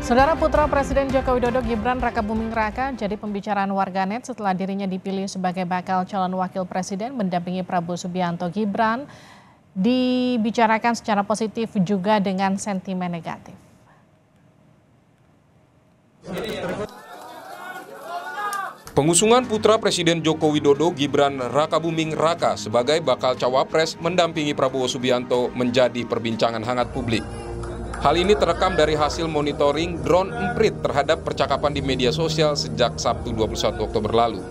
Saudara putra Presiden Joko Widodo Gibran Rakabuming Raka jadi pembicaraan warganet setelah dirinya dipilih sebagai bakal calon wakil presiden mendampingi Prabowo Subianto. Gibran dibicarakan secara positif juga dengan sentimen negatif. Pengusungan putra Presiden Joko Widodo Gibran Rakabuming Raka sebagai bakal cawapres mendampingi Prabowo Subianto menjadi perbincangan hangat publik. Hal ini terekam dari hasil monitoring drone emprit terhadap percakapan di media sosial sejak Sabtu 21 Oktober lalu.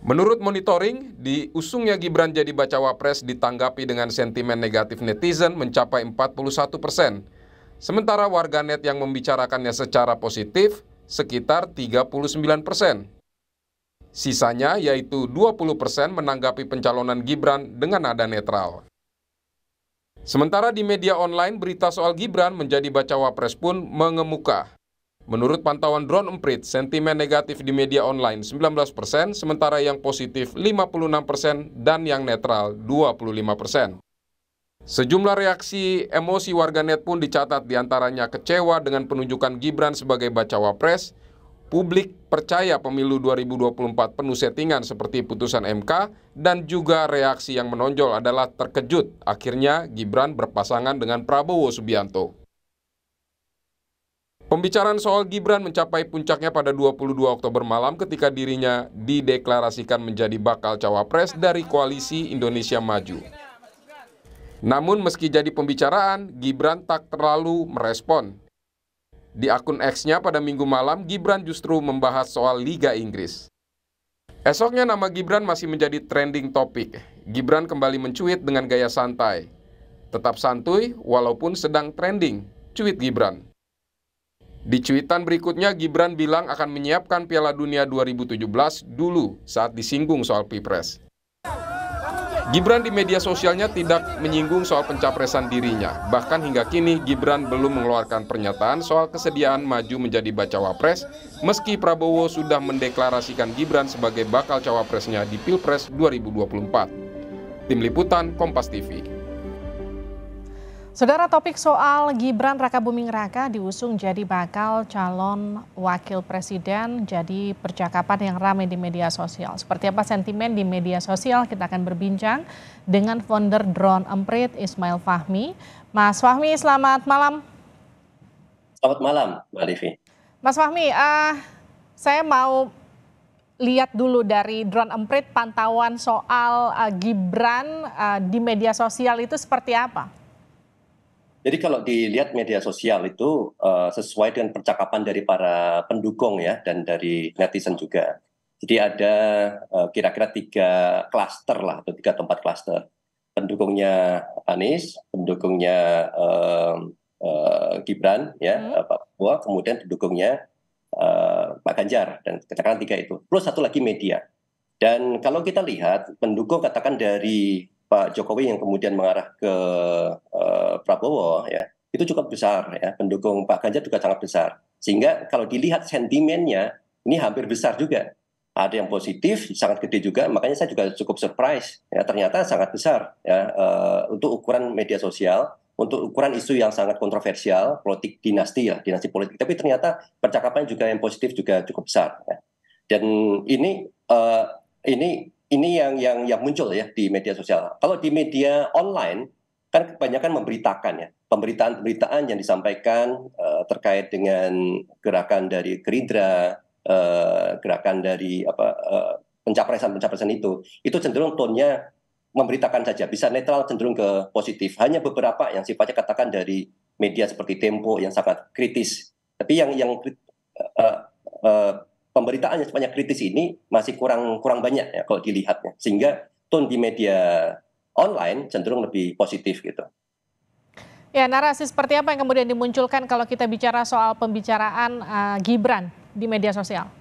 Menurut monitoring, diusungnya Gibran jadi bacawa pres ditanggapi dengan sentimen negatif netizen mencapai 41%. Sementara warganet yang membicarakannya secara positif sekitar 39%. Sisanya yaitu 20% menanggapi pencalonan Gibran dengan nada netral. Sementara di media online, berita soal Gibran menjadi bacawa pres pun mengemuka. Menurut pantauan drone emprit, sentimen negatif di media online 19%, sementara yang positif 56% dan yang netral 25%. Sejumlah reaksi emosi warganet pun dicatat, diantaranya kecewa dengan penunjukan Gibran sebagai bacawa pres, publik percaya pemilu 2024 penuh settingan seperti putusan MK, dan juga reaksi yang menonjol adalah terkejut akhirnya Gibran berpasangan dengan Prabowo Subianto. Pembicaraan soal Gibran mencapai puncaknya pada 22 Oktober malam ketika dirinya dideklarasikan menjadi bakal cawapres dari Koalisi Indonesia Maju. Namun meski jadi pembicaraan, Gibran tak terlalu merespon. Di akun X-nya pada Minggu malam, Gibran justru membahas soal Liga Inggris. Esoknya nama Gibran masih menjadi trending topik. Gibran kembali mencuit dengan gaya santai. Tetap santuy walaupun sedang trending, cuit Gibran. Di cuitan berikutnya, Gibran bilang akan menyiapkan Piala Dunia 2017 dulu saat disinggung soal Pilpres. Gibran di media sosialnya tidak menyinggung soal pencapresan dirinya. Bahkan hingga kini Gibran belum mengeluarkan pernyataan soal kesediaan maju menjadi bacawa pres, meski Prabowo sudah mendeklarasikan Gibran sebagai bakal cawapresnya di Pilpres 2024. Tim Liputan Kompas TV. Saudara, topik soal Gibran Rakabuming Raka diusung jadi bakal calon wakil presiden jadi percakapan yang ramai di media sosial. Seperti apa sentimen di media sosial, kita akan berbincang dengan founder Drone Emprit Ismail Fahmi. Mas Fahmi, selamat malam. Selamat malam, Mbak Livi. Mas Fahmi, saya mau lihat dulu dari Drone Emprit pantauan soal Gibran di media sosial itu seperti apa? Jadi kalau dilihat media sosial itu sesuai dengan percakapan dari para pendukung ya dan dari netizen juga. Jadi ada kira-kira 3 klaster lah atau 3 tempat klaster. Pendukungnya Anies, pendukungnya Gibran ya Pak Prabowo, kemudian pendukungnya Pak Ganjar, dan katakan 3 itu. Plus satu lagi media. Dan kalau kita lihat pendukung katakan dari Pak Jokowi yang kemudian mengarah ke Prabowo ya, itu cukup besar ya. Pendukung Pak Ganjar juga sangat besar. Sehingga kalau dilihat sentimennya ini hampir besar juga. Ada yang positif, sangat gede juga. Makanya saya juga cukup surprise ya, ternyata sangat besar ya untuk ukuran media sosial, untuk ukuran isu yang sangat kontroversial, politik dinasti ya, dinasti politik. Tapi ternyata percakapan juga yang positif juga cukup besar ya. Dan ini yang muncul ya di media sosial. Kalau di media online kan kebanyakan memberitakan ya, pemberitaan yang disampaikan terkait dengan gerakan dari Gerindra, gerakan dari pencapresan itu cenderung tonnya memberitakan saja, bisa netral cenderung ke positif. Hanya beberapa yang sifatnya katakan dari media seperti Tempo yang sangat kritis. Tapi yang pemberitaan yang sifatnya kritis ini masih kurang banyak ya kalau dilihatnya, sehingga tone di media online cenderung lebih positif gitu. Ya, narasi seperti apa yang kemudian dimunculkan kalau kita bicara soal pembicaraan Gibran di media sosial?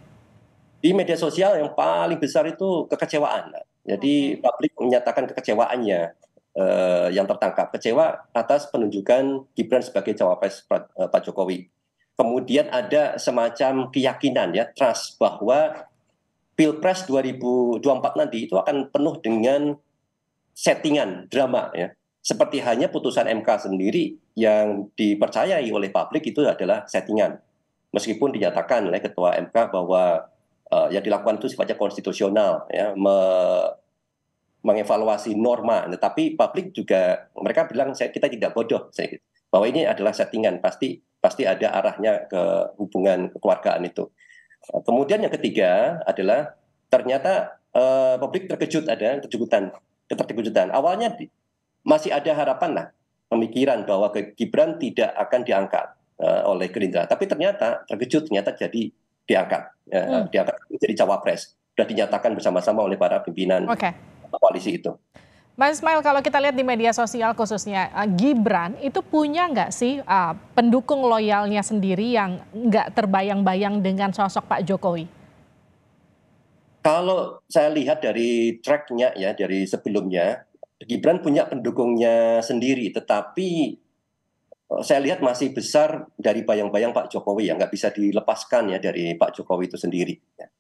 Di media sosial yang paling besar itu kekecewaan. Jadi publik menyatakan kekecewaannya yang tertangkap, kecewa atas penunjukan Gibran sebagai cawapres Pak Jokowi. Kemudian ada semacam keyakinan ya, trust bahwa Pilpres 2024 nanti itu akan penuh dengan settingan drama ya. seperti hanya putusan MK sendiri yang dipercayai oleh publik itu adalah settingan. Meskipun dinyatakan oleh Ketua MK bahwa yang dilakukan itu sifatnya konstitusional, ya, mengevaluasi norma. Tetapi publik juga mereka bilang kita tidak bodoh, bahwa ini adalah settingan, pasti ada arahnya ke hubungan kekeluargaan itu. Kemudian yang ketiga adalah ternyata publik terkejut, ada keterkejutan. Awalnya masih ada harapan lah, pemikiran bahwa Gibran tidak akan diangkat oleh Gerindra, tapi ternyata terkejut, ternyata jadi diangkat menjadi cawapres. Sudah dinyatakan bersama-sama oleh para pimpinan koalisi itu. Mas Ismail, kalau kita lihat di media sosial khususnya, Gibran itu punya nggak sih pendukung loyalnya sendiri yang nggak terbayang-bayang dengan sosok Pak Jokowi? Kalau saya lihat dari tracknya ya, dari sebelumnya, Gibran punya pendukungnya sendiri, tetapi saya lihat masih besar dari bayang-bayang Pak Jokowi, ya, nggak bisa dilepaskan ya dari Pak Jokowi itu sendiri. Ya.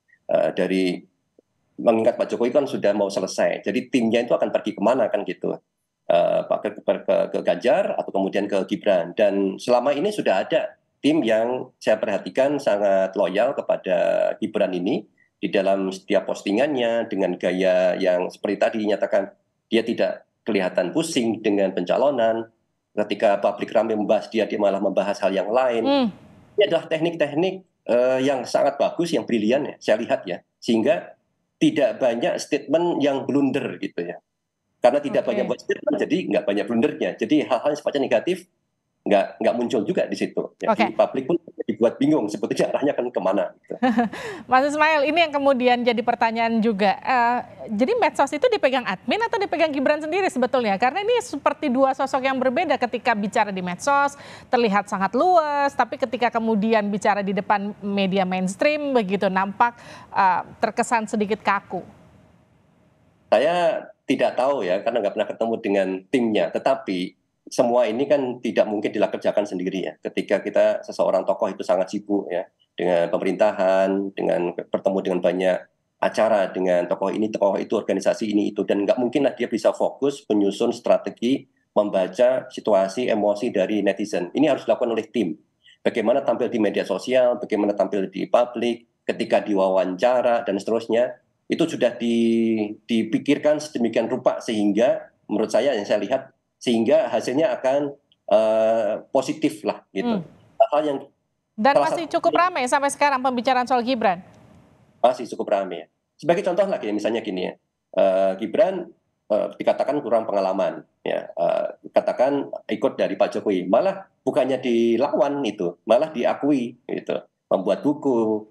Mengingat Pak Jokowi kan sudah mau selesai, jadi timnya itu akan pergi kemana kan gitu, ke Ganjar atau kemudian ke Gibran. Dan selama ini sudah ada tim yang saya perhatikan sangat loyal kepada Gibran ini di dalam setiap postingannya dengan gaya yang seperti tadi dinyatakan dia tidak kelihatan pusing dengan pencalonan. Ketika publik ramai membahas dia malah membahas hal yang lain. Ini adalah teknik-teknik yang sangat bagus, yang brilian ya, saya lihat ya, sehingga tidak banyak statement yang blunder gitu ya. Karena tidak banyak buat statement, jadi nggak banyak blundernya. Jadi hal-hal yang sifatnya negatif nggak muncul juga di situ. Jadi publik pun dibuat bingung sebetulnya arahnya kan kemana. Gitu. Mas Ismail, ini yang kemudian jadi pertanyaan juga. Jadi medsos itu dipegang admin atau dipegang Gibran sendiri sebetulnya? Karena ini seperti dua sosok yang berbeda, ketika bicara di medsos terlihat sangat luas, tapi ketika kemudian bicara di depan media mainstream begitu nampak terkesan sedikit kaku. Saya tidak tahu ya, karena nggak pernah ketemu dengan timnya, tetapi semua ini kan tidak mungkin dilakerjakan sendiri ya. Ketika seseorang tokoh itu sangat sibuk ya dengan pemerintahan, dengan bertemu dengan banyak acara dengan tokoh ini, tokoh itu, organisasi ini itu, dan nggak mungkin lah dia bisa fokus menyusun strategi, membaca situasi, emosi dari netizen. Ini harus dilakukan oleh tim. Bagaimana tampil di media sosial, bagaimana tampil di publik, ketika diwawancara dan seterusnya, itu sudah dipikirkan sedemikian rupa sehingga menurut saya yang saya lihat sehingga hasilnya akan positif lah gitu. Dan masih cukup ramai sampai sekarang pembicaraan soal Gibran? Masih cukup ramai. Sebagai contoh lagi misalnya gini ya, Gibran dikatakan kurang pengalaman, ya, dikatakan ikut dari Pak Jokowi, malah bukannya dilawan itu, malah diakui gitu, membuat buku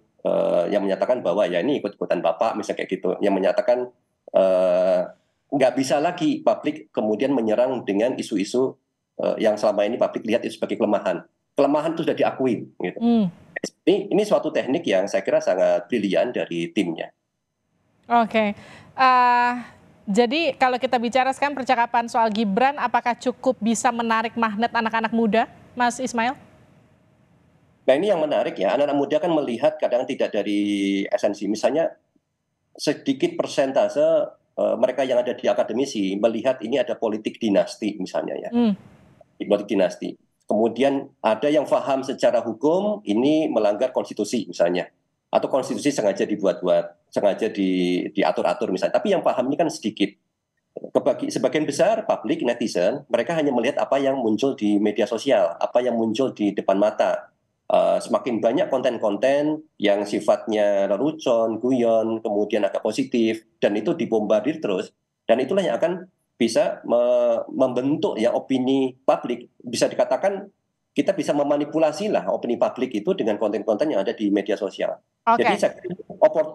yang menyatakan bahwa ya ini ikut-ikutan Bapak misalnya kayak gitu, yang menyatakan nggak bisa lagi publik kemudian menyerang dengan isu-isu yang selama ini publik lihat itu sebagai kelemahan. Kelemahan itu sudah diakui. Gitu. Ini suatu teknik yang saya kira sangat brilian dari timnya. Oke. Jadi kalau kita bicara sekarang percakapan soal Gibran, apakah cukup bisa menarik magnet anak-anak muda, Mas Ismail? Nah ini yang menarik ya, anak-anak muda kan melihat kadang tidak dari esensi. Misalnya sedikit persentase mereka yang ada di akademisi melihat ini ada politik dinasti misalnya ya, politik dinasti. Kemudian ada yang paham secara hukum ini melanggar konstitusi misalnya, atau konstitusi sengaja dibuat-buat, sengaja diatur-atur misalnya. Tapi yang paham ini kan sedikit. Sebagian besar publik netizen mereka hanya melihat apa yang muncul di media sosial, apa yang muncul di depan mata. Semakin banyak konten-konten yang sifatnya lelucon, guyon, kemudian agak positif, dan itu dibombardir terus, dan itulah yang akan bisa membentuk ya opini publik. Bisa dikatakan kita bisa memanipulasi lah opini publik itu dengan konten-konten yang ada di media sosial. Jadi saya kira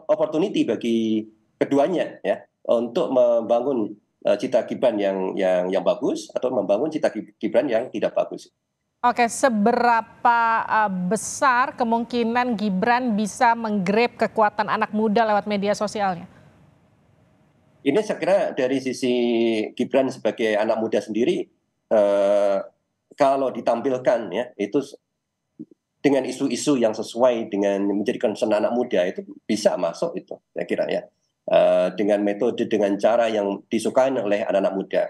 opportunity bagi keduanya ya untuk membangun cita Gibran yang bagus atau membangun cita Gibran yang tidak bagus. Oke, seberapa besar kemungkinan Gibran bisa menggrab kekuatan anak muda lewat media sosialnya? Ini saya kira dari sisi Gibran sebagai anak muda sendiri, kalau ditampilkan ya itu dengan isu-isu yang sesuai dengan menjadi concern anak muda itu bisa masuk itu, saya kira ya, dengan metode, dengan cara yang disukai oleh anak-anak muda.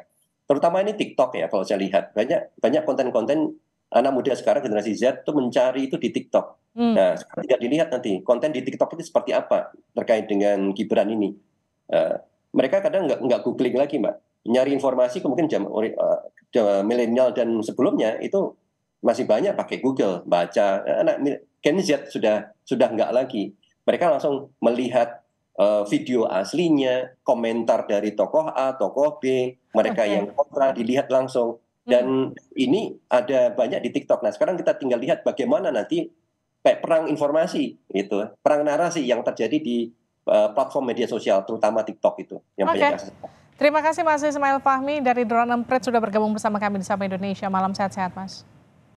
terutama ini TikTok ya kalau saya lihat banyak konten-konten anak muda sekarang generasi Z itu mencari itu di TikTok. Nah, sekarang tidak dilihat nanti konten di TikTok itu seperti apa terkait dengan Gibran ini. Mereka kadang nggak googling lagi, Mbak. Nyari informasi mungkin milenial dan sebelumnya itu masih banyak pakai Google, baca. Anak Gen Z sudah nggak lagi. Mereka langsung melihat video aslinya, komentar dari tokoh A, tokoh B, mereka yang kontra dilihat langsung. Dan ini ada banyak di TikTok. Nah, sekarang kita tinggal lihat bagaimana nanti kayak perang informasi, gitu, perang narasi yang terjadi di platform media sosial, terutama TikTok itu yang banyak kasus. Terima kasih Mas Ismail Fahmi dari Drone Emprit sudah bergabung bersama kami di Sapa Indonesia. Malam sehat-sehat, Mas.